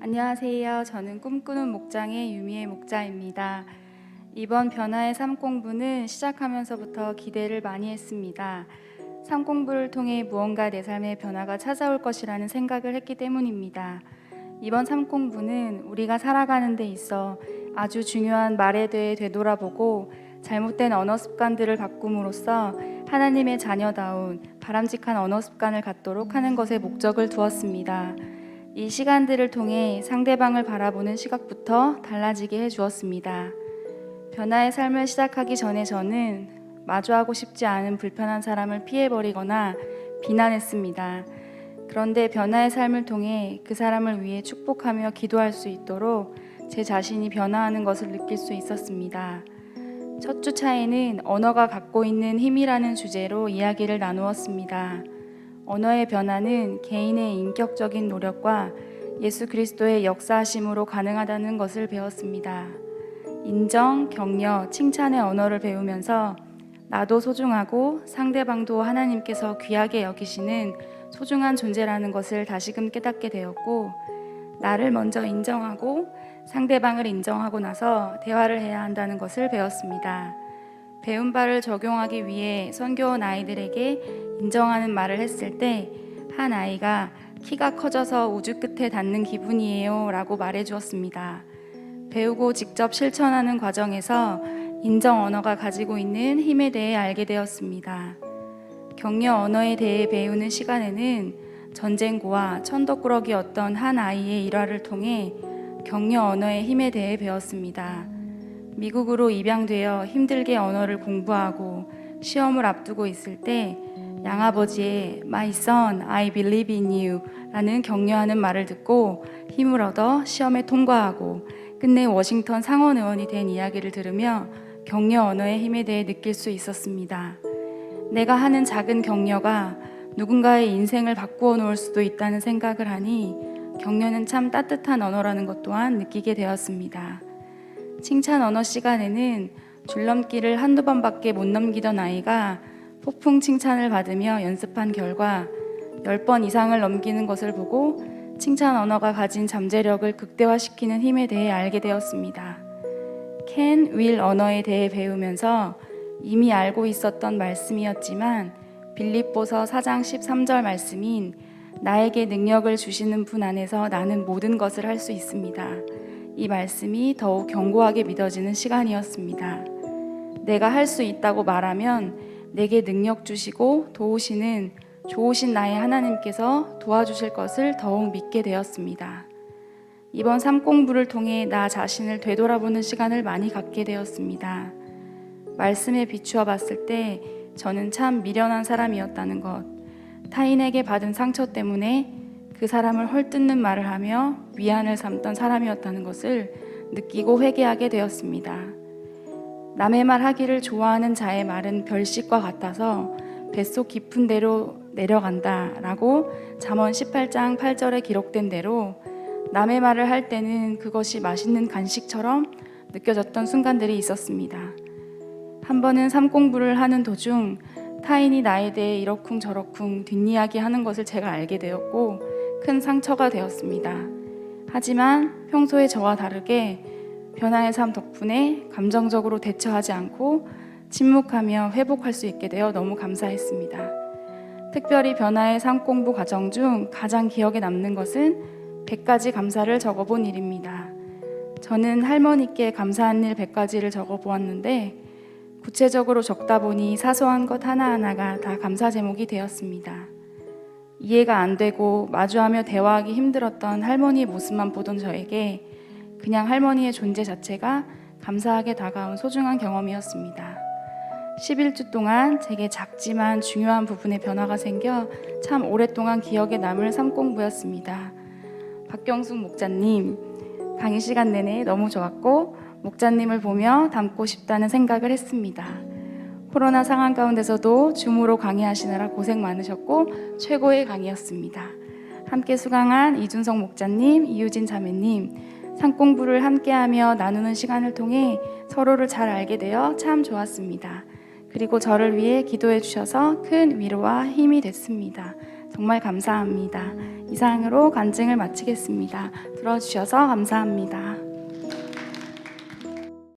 안녕하세요. 저는 꿈꾸는 목장의 유미애 목자입니다. 이번 변화의 삶 공부는 시작하면서부터 기대를 많이 했습니다. 삶 공부를 통해 무언가 내 삶의 변화가 찾아올 것이라는 생각을 했기 때문입니다. 이번 삶 공부는 우리가 살아가는 데 있어 아주 중요한 말에 대해 되돌아보고 잘못된 언어 습관들을 바꿈으로써 하나님의 자녀다운 바람직한 언어 습관을 갖도록 하는 것에 목적을 두었습니다. 이 시간들을 통해 상대방을 바라보는 시각부터 달라지게 해주었습니다. 변화의 삶을 시작하기 전에 저는 마주하고 싶지 않은 불편한 사람을 피해버리거나 비난했습니다. 그런데 변화의 삶을 통해 그 사람을 위해 축복하며 기도할 수 있도록 제 자신이 변화하는 것을 느낄 수 있었습니다. 첫 주차에는 언어가 갖고 있는 힘이라는 주제로 이야기를 나누었습니다. 언어의 변화는 개인의 인격적인 노력과 예수 그리스도의 역사하심으로 가능하다는 것을 배웠습니다. 인정, 격려, 칭찬의 언어를 배우면서 나도 소중하고 상대방도 하나님께서 귀하게 여기시는 소중한 존재라는 것을 다시금 깨닫게 되었고, 나를 먼저 인정하고 상대방을 인정하고 나서 대화를 해야 한다는 것을 배웠습니다. 배운 바를 적용하기 위해 선교원 아이들에게 인정하는 말을 했을 때 한 아이가 키가 커져서 우주 끝에 닿는 기분이에요 라고 말해 주었습니다. 배우고 직접 실천하는 과정에서 인정 언어가 가지고 있는 힘에 대해 알게 되었습니다. 격려 언어에 대해 배우는 시간에는 전쟁고와 천덕꾸러기였던 한 아이의 일화를 통해 격려 언어의 힘에 대해 배웠습니다. 미국으로 입양되어 힘들게 언어를 공부하고 시험을 앞두고 있을 때 양아버지의 My son, I believe in you 라는 격려하는 말을 듣고 힘을 얻어 시험에 통과하고 끝내 워싱턴 상원 의원이 된 이야기를 들으며 격려 언어의 힘에 대해 느낄 수 있었습니다. 내가 하는 작은 격려가 누군가의 인생을 바꾸어 놓을 수도 있다는 생각을 하니 격려는 참 따뜻한 언어라는 것 또한 느끼게 되었습니다. 칭찬 언어 시간에는 줄넘기를 한두 번밖에 못 넘기던 아이가 폭풍 칭찬을 받으며 연습한 결과 10번 이상을 넘기는 것을 보고 칭찬 언어가 가진 잠재력을 극대화시키는 힘에 대해 알게 되었습니다. can, will 언어에 대해 배우면서 이미 알고 있었던 말씀이었지만 빌립보서 4장 13절 말씀인 나에게 능력을 주시는 분 안에서 나는 모든 것을 할 수 있습니다. 이 말씀이 더욱 견고하게 믿어지는 시간이었습니다. 내가 할 수 있다고 말하면 내게 능력 주시고 도우시는 좋으신 나의 하나님께서 도와주실 것을 더욱 믿게 되었습니다. 이번 삶 공부를 통해 나 자신을 되돌아보는 시간을 많이 갖게 되었습니다. 말씀에 비추어 봤을 때 저는 참 미련한 사람이었다는 것, 타인에게 받은 상처 때문에 그 사람을 헐뜯는 말을 하며 위안을 삼던 사람이었다는 것을 느끼고 회개하게 되었습니다. 남의 말 하기를 좋아하는 자의 말은 별식과 같아서 뱃속 깊은 데로 내려간다 라고 잠언 18장 8절에 기록된 대로 남의 말을 할 때는 그것이 맛있는 간식처럼 느껴졌던 순간들이 있었습니다. 한 번은 삶 공부를 하는 도중 타인이 나에 대해 이러쿵저러쿵 뒷이야기 하는 것을 제가 알게 되었고 큰 상처가 되었습니다. 하지만 평소의 저와 다르게 변화의 삶 덕분에 감정적으로 대처하지 않고 침묵하며 회복할 수 있게 되어 너무 감사했습니다. 특별히 변화의 삶 공부 과정 중 가장 기억에 남는 것은 100가지 감사를 적어본 일입니다. 저는 할머니께 감사한 일 100가지를 적어보았는데 구체적으로 적다 보니 사소한 것 하나하나가 다 감사 제목이 되었습니다. 이해가 안 되고 마주하며 대화하기 힘들었던 할머니의 모습만 보던 저에게 그냥 할머니의 존재 자체가 감사하게 다가온 소중한 경험이었습니다. 11주 동안 제게 작지만 중요한 부분에 변화가 생겨 참 오랫동안 기억에 남을 삶 공부였습니다. 박경숙 목자님, 강의 시간 내내 너무 좋았고 목자님을 보며 닮고 싶다는 생각을 했습니다. 코로나 상황 가운데서도 줌으로 강의하시느라 고생 많으셨고 최고의 강의였습니다. 함께 수강한 이준석 목자님, 이유진 자매님, 삶 공부를 함께하며 나누는 시간을 통해 서로를 잘 알게 되어 참 좋았습니다. 그리고 저를 위해 기도해 주셔서 큰 위로와 힘이 됐습니다. 정말 감사합니다. 이상으로 간증을 마치겠습니다. 들어주셔서 감사합니다.